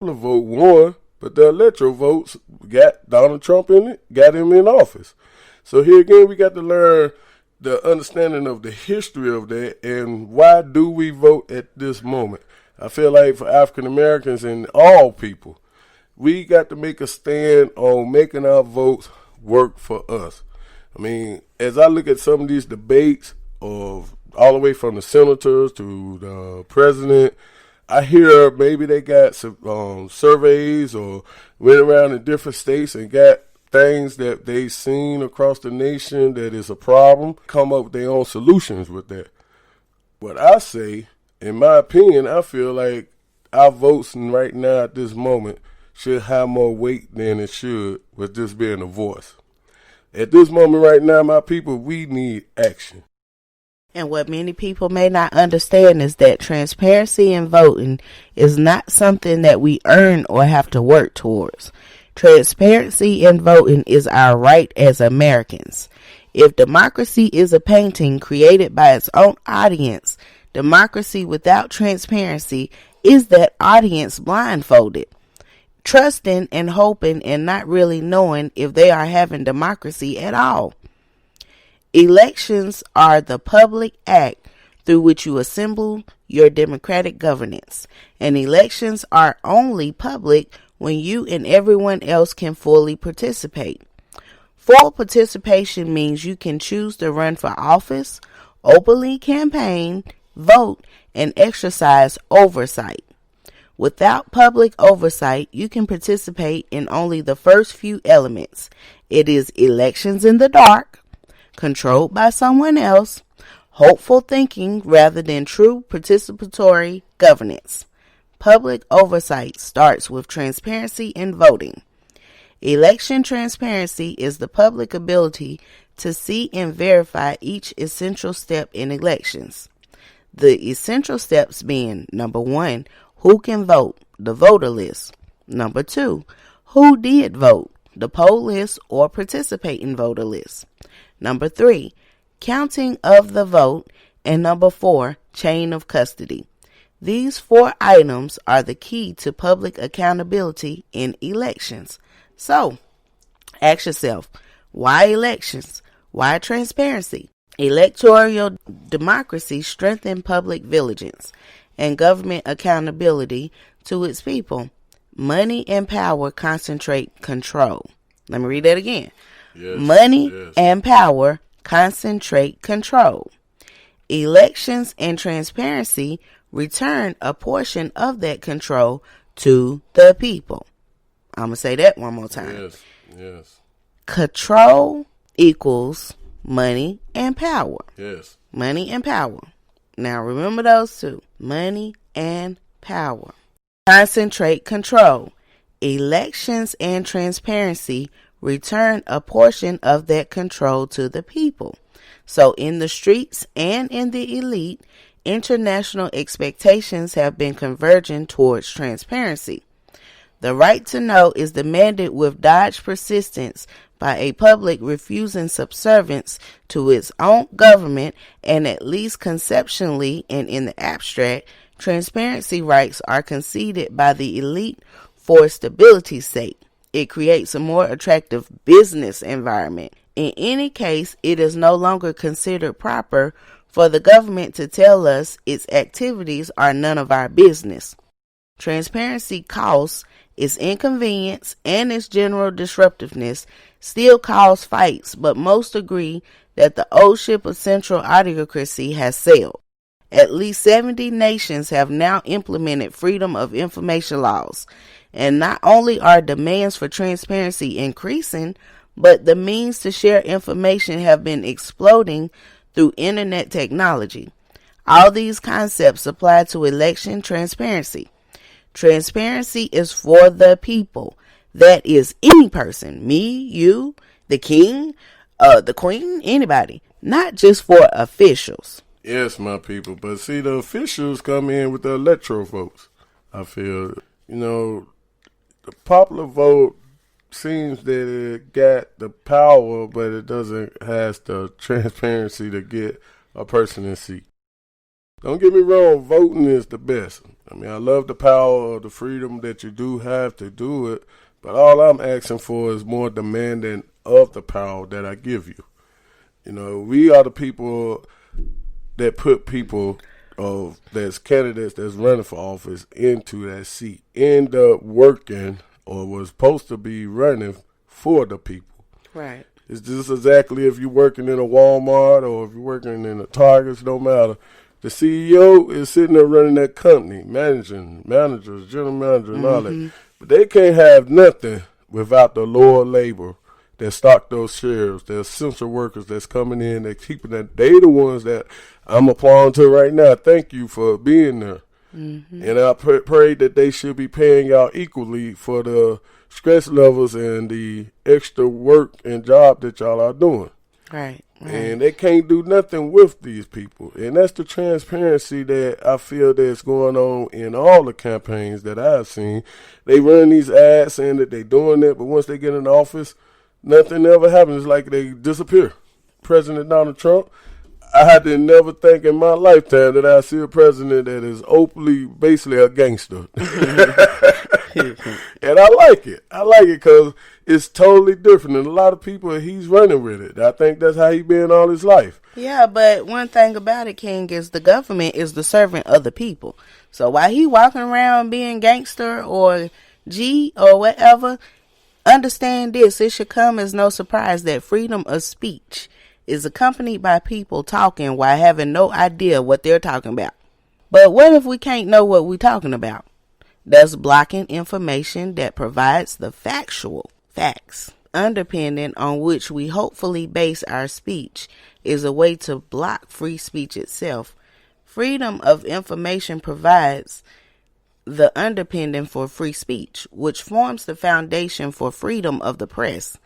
The vote won, but the electoral votes got Donald Trump in it, got him in office. So here again, we got to learn the understanding of the history of that and why do we vote at this moment. I feel like for African Americans and all people, we got to make a stand on making our votes work for us. I mean, as I look at some of these debates of all the way from the senators to the president, I hear maybe they got some surveys or went around in different states and got things that they've seen across the nation that is a problem, come up with their own solutions with that. What I say, in my opinion, I feel like our votes right now at this moment should have more weight than it should with this being a voice. At this moment right now, my people, we need action. And what many people may not understand is that transparency in voting is not something that we earn or have to work towards. Transparency in voting is our right as Americans. If democracy is a painting created by its own audience, democracy without transparency is that audience blindfolded, trusting and hoping and not really knowing if they are having democracy at all. Elections are the public act through which you assemble your democratic governance, and elections are only public when you and everyone else can fully participate. Full participation means you can choose to run for office, openly campaign, vote, and exercise oversight. Without public oversight, you can participate in only the first few elements. It is elections in the dark, controlled by someone else, hopeful thinking rather than true participatory governance. Public oversight starts with transparency in voting. Election transparency is the public ability to see and verify each essential step in elections. The essential steps being, number 1, who can vote, the voter list. Number 2, who did vote, the poll list or participating voter list. Number 3, counting of the vote. And number 4, chain of custody. These 4 items are the key to public accountability in elections. So, ask yourself, why elections? Why transparency? Electoral democracy strengthens public vigilance and government accountability to its people. Money and power concentrate control. Let me read that again. Money and power concentrate control. Elections and transparency return a portion of that control to the people. I'm going to say that one more time. Yes. Control equals money and power. Yes. Money and power. Now remember those two. Money and power. Concentrate control. Elections and transparency return a portion of that control to the people. So in the streets and in the elite, international expectations have been converging towards transparency. The right to know is demanded with dogged persistence by a public refusing subservience to its own government, and at least conceptually and in the abstract, transparency rights are conceded by the elite for stability's sake. It creates a more attractive business environment. In any case, it is no longer considered proper for the government to tell us its activities are none of our business. Transparency costs, its inconvenience, and its general disruptiveness still cause fights, but most agree that the old ship of central autocracy has sailed. At least 70 nations have now implemented freedom of information laws, and not only are demands for transparency increasing, but the means to share information have been exploding through internet technology. All these concepts apply to election transparency. Transparency is for the people. That is any person, me, you, the king, the queen, anybody, not just for officials. Yes, my people. But see, the officials come in with the electoral votes. I feel, the popular vote seems that it got the power, but it doesn't has the transparency to get a person in seat. Don't get me wrong, voting is the best. I mean, I love the power of the freedom that you do have to do it, but all I'm asking for is more demanding of the power that I give you. You know, we are the people that put people that's candidates that's running for office into that seat, end up working or was supposed to be running for the people. Right. It's just exactly if you're working in a Walmart or if you're working in a Target, no matter. The CEO is sitting there running that company, managers, general manager, and all that. But they can't have nothing without the lower labor that stock those shares, the essential workers that's coming in, they're keeping that. They the ones that I'm applauding to right now. Thank you for being there. And I pray that they should be paying y'all equally for the stress levels and the extra work and job that y'all are doing. Right. And they can't do nothing with these people. And that's the transparency that I feel that's going on in all the campaigns that I've seen. They run these ads saying that they're doing it, but once they get in office, nothing ever happens. It's like they disappear. President Donald Trump, I had to never think in my lifetime that I see a president that is openly, basically a gangster. And I like it. I like it because it's totally different. And a lot of people, he's running with it. I think that's how he's been all his life. Yeah, but one thing about it, King, is the government is the servant of the people. So while he walking around being gangster or G or whatever, understand this. It should come as no surprise that freedom of speech is accompanied by people talking while having no idea what they're talking about. But what if we can't know what we're talking about? Thus blocking information that provides the factual facts underpinning on which we hopefully base our speech is a way to block free speech itself. Freedom of information provides the underpinning for free speech, which forms the foundation for freedom of the press.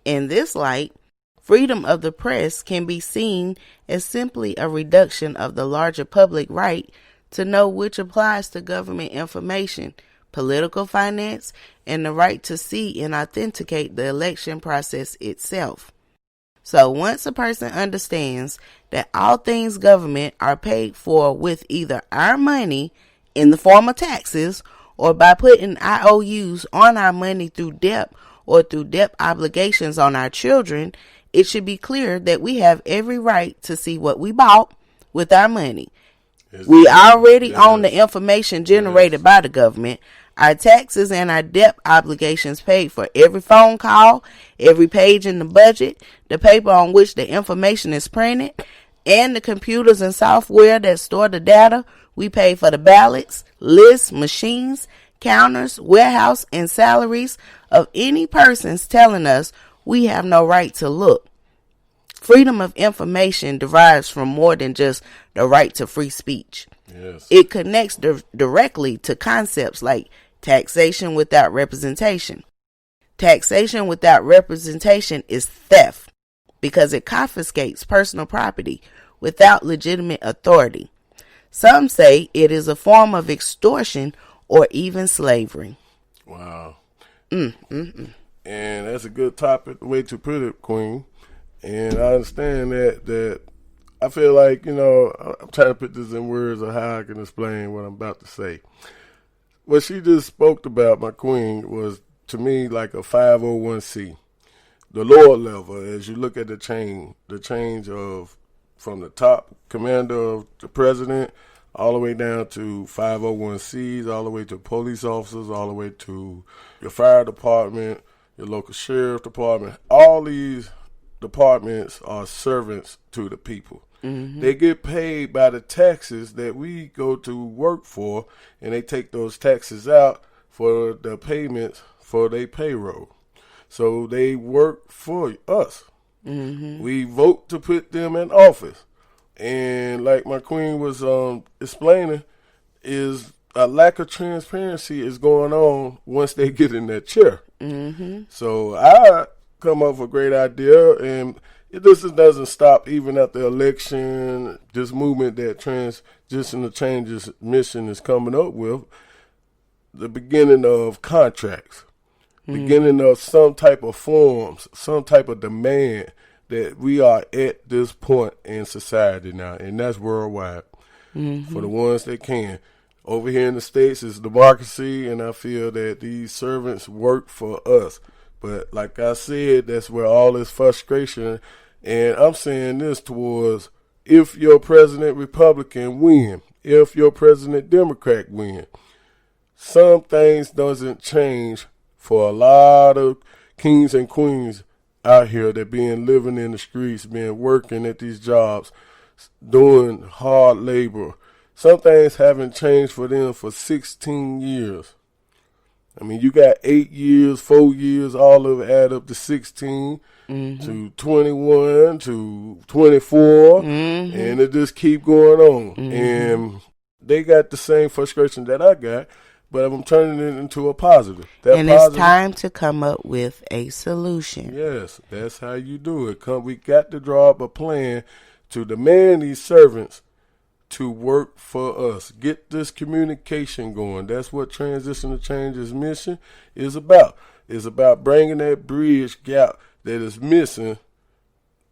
In this light, freedom of the press can be seen as simply a reduction of the larger public right to know which applies to government information, political finance, and the right to see and authenticate the election process itself. So once a person understands that all things government are paid for with either our money in the form of taxes or by putting IOUs on our money through debt or through debt obligations on our children, it should be clear that we have every right to see what we bought with our money. We already own the information generated by the government. Our taxes and our debt obligations paid for every phone call, every page in the budget, the paper on which the information is printed, and the computers and software that store the data. We pay for the ballots, lists, machines, counters, warehouse, and salaries of any persons telling us we have no right to look. Freedom of information derives from more than just the right to free speech. Yes. It connects directly to concepts like taxation without representation. Taxation without representation is theft because it confiscates personal property without legitimate authority. Some say it is a form of extortion or even slavery. Wow. And that's a good topic, the way to put it, Queen. And I understand that I feel like, I'm trying to put this in words of how I can explain what I'm about to say. What she just spoke about, my queen, was to me like a 501c. The lower level, as you look at the change of from the top commander of the president all the way down to 501cs, all the way to police officers, all the way to your fire department, your local sheriff department. All these departments are servants to the people. They get paid by the taxes that we go to work for, and they take those taxes out for the payments for their payroll. So they work for us. We vote to put them in office. And like my queen was explaining, is a lack of transparency is going on once they get in that chair. So I come up with a great idea, and this doesn't stop even at the election. This movement that Transitional Changes mission is coming up with, the beginning of contracts, beginning of some type of forms, some type of demand that we are at this point in society now, and that's worldwide. For the ones that can. Over here in the States, it's democracy, and I feel that these servants work for us. But like I said, that's where all this frustration, and I'm saying this towards if your president Republican win, if your president Democrat win, some things doesn't change for a lot of kings and queens out here that being living in the streets, being working at these jobs, doing hard labor. Some things haven't changed for them for 16 years. I mean, you got 8 years, 4 years, all of it add up to 16, to 21, to 24, and it just keep going on. And they got the same frustration that I got, but I'm turning it into a positive. It's time to come up with a solution. Yes, that's how you do it. We got to draw up a plan to demand these servants to work for us. Get this communication going. That's what Transition to Change's mission is about. It's about bringing that bridge gap that is missing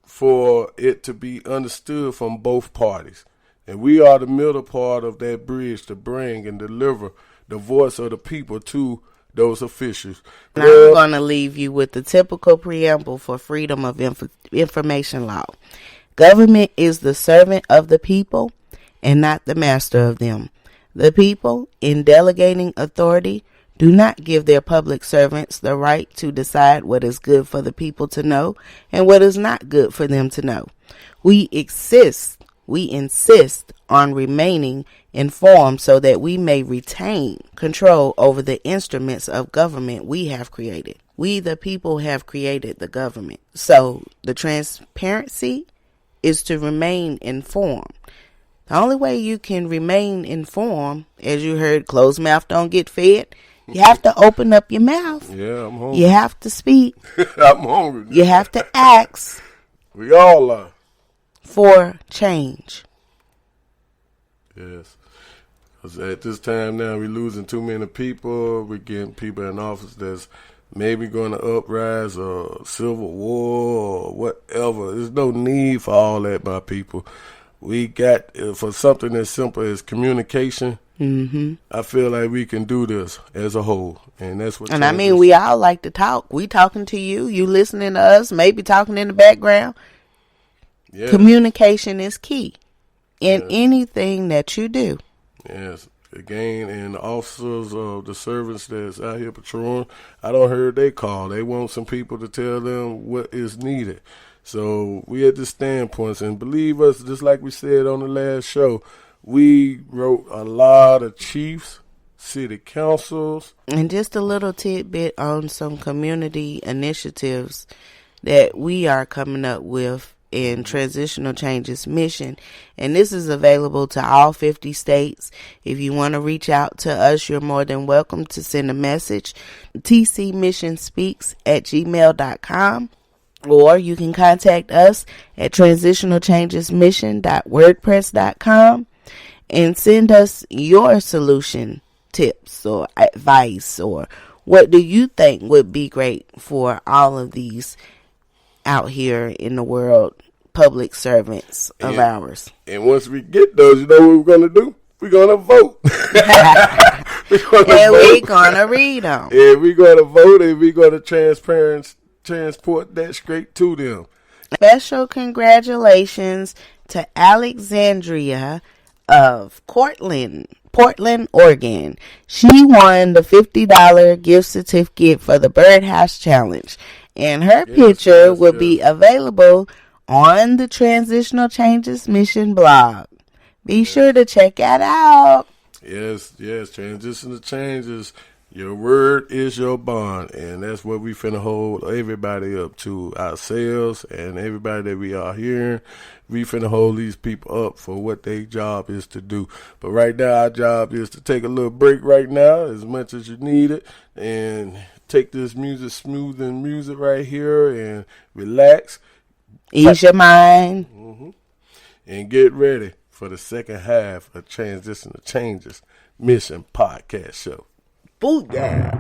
for it to be understood from both parties. And we are the middle part of that bridge to bring and deliver the voice of the people to those officials. Now I'm going to leave you with the typical preamble for freedom of information law. Government is the servant of the people and not the master of them. The people, in delegating authority, do not give their public servants the right to decide what is good for the people to know and what is not good for them to know. We insist on remaining informed so that we may retain control over the instruments of government we have created. We, the people, have created the government. So the transparency is to remain informed. The only way you can remain informed, as you heard, closed mouth don't get fed. You have to open up your mouth. Yeah, I'm hungry. You have to speak. I'm hungry. You have to ask. We all are. For change. Yes. Because at this time now, we're losing too many people. We're getting people in office that's maybe going to uprise a civil war or whatever. There's no need for all that, my people. We got, for something as simple as communication, I feel like we can do this as a whole. And that's what. And I mean, we all like to talk. We talking to you. You listening to us, maybe talking in the background. Yes. Communication is key in anything that you do. Yes. Again, and the officers of the servants that's out here patrolling, I don't heard they call. They want some people to tell them what is needed. So we at the standpoints, and believe us, just like we said on the last show, we wrote a lot of chiefs, city councils. And just a little tidbit on some community initiatives that we are coming up with in Transitional Change's mission. And this is available to all 50 states. If you want to reach out to us, you're more than welcome to send a message, tcmissionspeaks@gmail.com. Or you can contact us at transitionalchangesmission.wordpress.com and send us your solution tips or advice, or what do you think would be great for all of these out here in the world public servants of ours. And once we get those, you know what we're going to do? We're going to vote. We're going to read them. And we're going to vote, and we're going to transport that straight to them. Special congratulations to Alexandria of Portland, Oregon. She won the $50 gift certificate for the Birdhouse Challenge. And her picture will be available on the Transitional Changes Mission blog. Be sure to check that out. Yes. Transitional Changes. Your word is your bond, and that's what we finna hold everybody up to, ourselves and everybody that we are hearing. We finna hold these people up for what their job is to do. But right now, our job is to take a little break right now, as much as you need it, and take this smoothing music right here and relax. Ease your mind. And get ready for the second half of Transitional Changes Mission Podcast Show. Booyah!